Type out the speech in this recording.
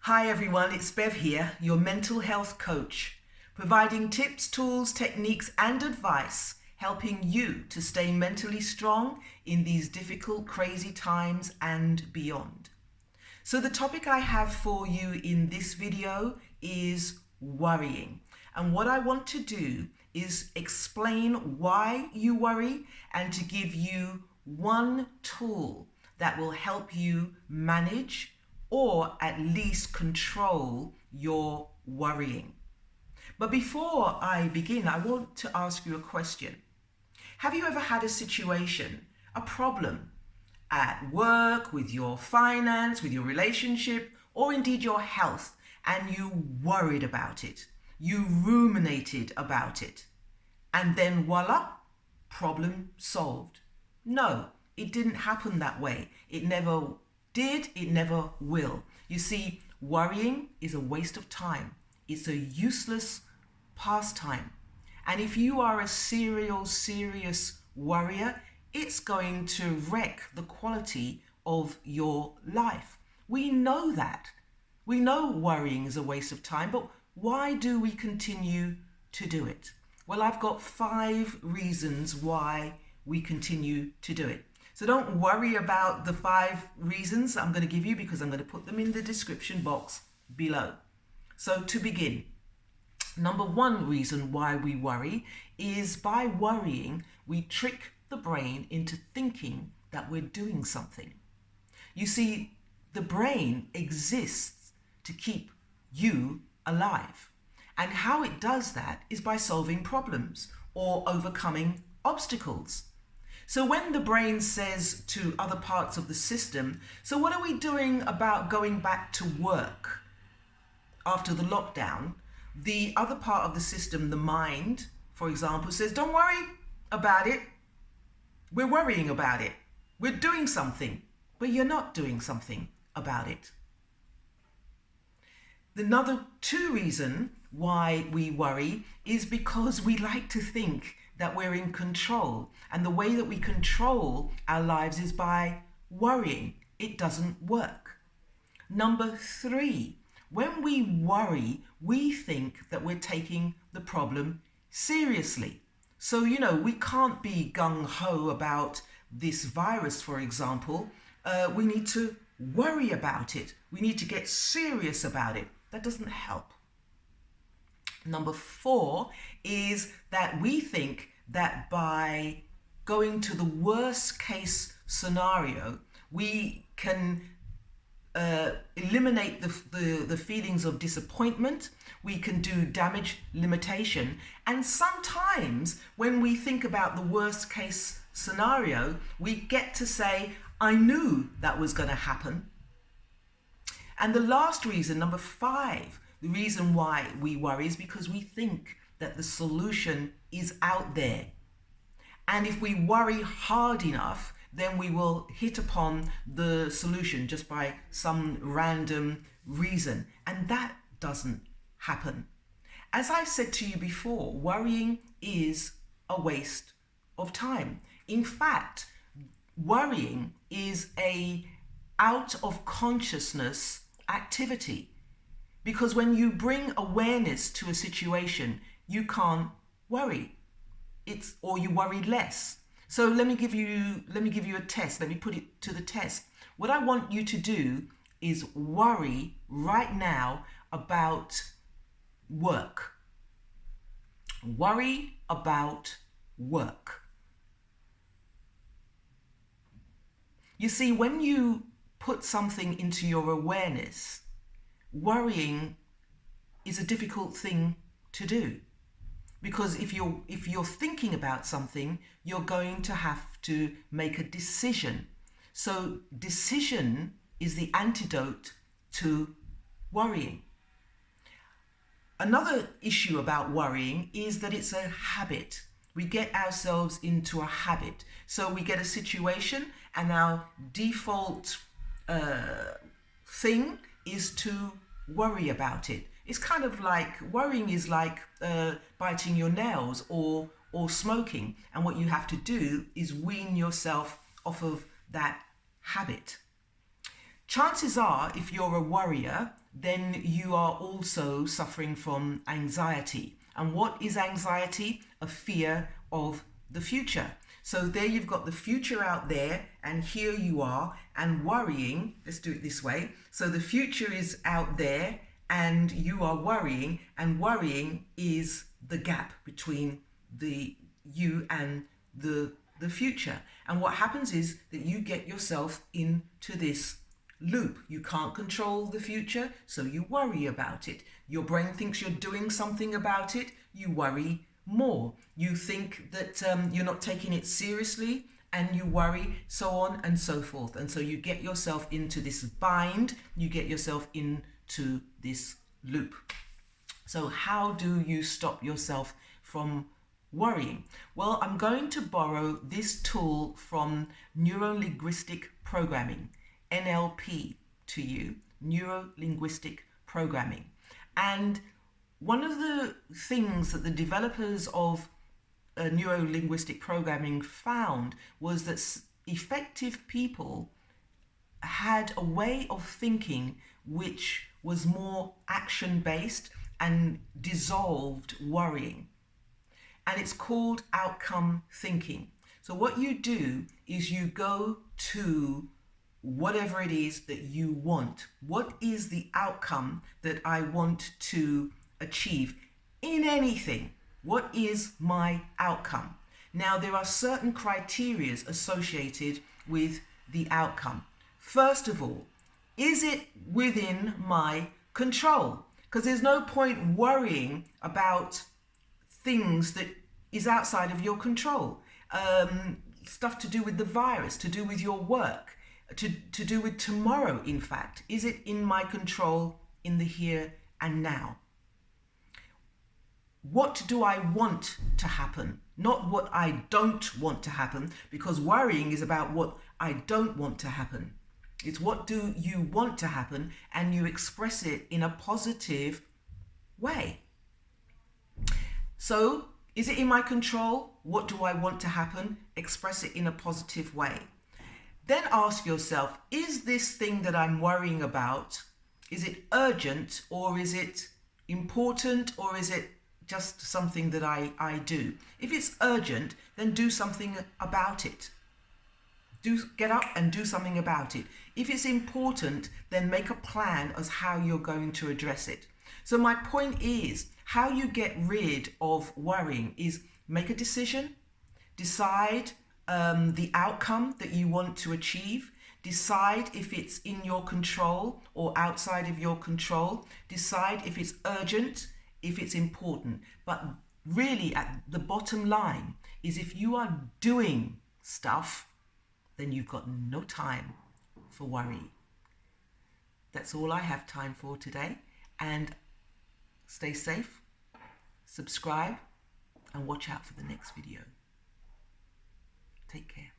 Hi everyone, it's Bev here, your mental health coach, providing tips, tools, techniques and advice, helping you to stay mentally strong in these difficult, crazy times and beyond. So the topic I have for you in this video is worrying. And what I want to do is explain why you worry and to give you one tool that will help you manage or at least control your worrying. But before I begin, I want to ask you a question. Have you ever had a situation, a problem at work, with your finance, with your relationship, or indeed your health, and you worried about it? You ruminated about it, and then voila, problem solved. No, it didn't happen that way. It never did, it never will. You see, worrying is a waste of time. It's a useless pastime. And if you are a serious worrier, it's going to wreck the quality of your life. We know that. We know worrying is a waste of time, but why do we continue to do it? Well, I've got 5 reasons why we continue to do it. So don't worry about the 5 reasons I'm going to give you because I'm going to put them in the description box below. So to begin, number 1 reason why we worry is by worrying, we trick the brain into thinking that we're doing something. You see, the brain exists to keep you alive. And how it does that is by solving problems or overcoming obstacles. So when the brain says to other parts of the system, so what are we doing about going back to work after the lockdown? The other part of the system, the mind, for example, says, don't worry about it. We're worrying about it. We're doing something, but you're not doing something about it. Another 2 reasons why we worry is because we like to think that we're in control. And the way that we control our lives is by worrying. It doesn't work. Number 3, when we worry, we think that we're taking the problem seriously. So, we can't be gung-ho about this virus, for example. We need to worry about it. We need to get serious about it. That doesn't help. Number 4 is that we think that by going to the worst case scenario, we can eliminate the feelings of disappointment. We can do damage limitation. And sometimes when we think about the worst case scenario, we get to say, I knew that was going to happen. And the last reason, number 5, the reason why we worry is because we think that the solution is out there. And if we worry hard enough, then we will hit upon the solution just by some random reason. And that doesn't happen. As I said to you before, worrying is a waste of time. In fact, worrying is a out of consciousness activity. Because when you bring awareness to a situation, you can't worry. Or you worry less. So let me give you a test. Let me put it to the test. What I want you to do is worry right now about work. Worry about work. You see, when you put something into your awareness, worrying is a difficult thing to do. Because if you're thinking about something, you're going to have to make a decision. So decision is the antidote to worrying. Another issue about worrying is that it's a habit. We get ourselves into a habit. So we get a situation and our default thing is to worry about it. It's kind of like, worrying is like biting your nails or smoking. And what you have to do is wean yourself off of that habit. Chances are, if you're a worrier, then you are also suffering from anxiety. And what is anxiety? A fear of the future. So there you've got the future out there, and here you are, and worrying. Let's do it this way. So the future is out there, and you are worrying, and worrying is the gap between you and the future. And what happens is that you get yourself into this loop. You can't control the future, so you worry about it. Your brain thinks you're doing something about it, you worry more. You think that you're not taking it seriously, and you worry, so on and so forth. And so you get yourself into this bind, you get yourself into this loop. So how do you stop yourself from worrying? Well, I'm going to borrow this tool from neuro-linguistic programming, NLP, to you, neuro-linguistic programming. And one of the things that the developers of neuro-linguistic programming found was that effective people had a way of thinking which was more action-based and dissolved worrying. And it's called outcome thinking. So what you do is you go to whatever it is that you want. What is the outcome that I want to achieve in anything? What is my outcome? Now, there are certain criteria associated with the outcome. First of all, is it within my control? Because there's no point worrying about things that is outside of your control. Stuff to do with the virus, to do with your work, to do with tomorrow, in fact. Is it in my control in the here and now? What do I want to happen? Not what I don't want to happen, because worrying is about what I don't want to happen. It's what do you want to happen, and you express it in a positive way. So, is it in my control? What do I want to happen? Express it in a positive way. Then ask yourself, is this thing that I'm worrying about, is it urgent, or is it important, or is it just something that I do? If it's urgent, then do something about it. Get up and do something about it. If it's important, then make a plan as how you're going to address it. So my point is, how you get rid of worrying is make a decision, decide the outcome that you want to achieve, decide if it's in your control or outside of your control, decide if it's urgent, if it's important. But really, at the bottom line is, if you are doing stuff, then you've got no time for worry. That's all I have time for today. And stay safe, subscribe, and watch out for the next video. Take care.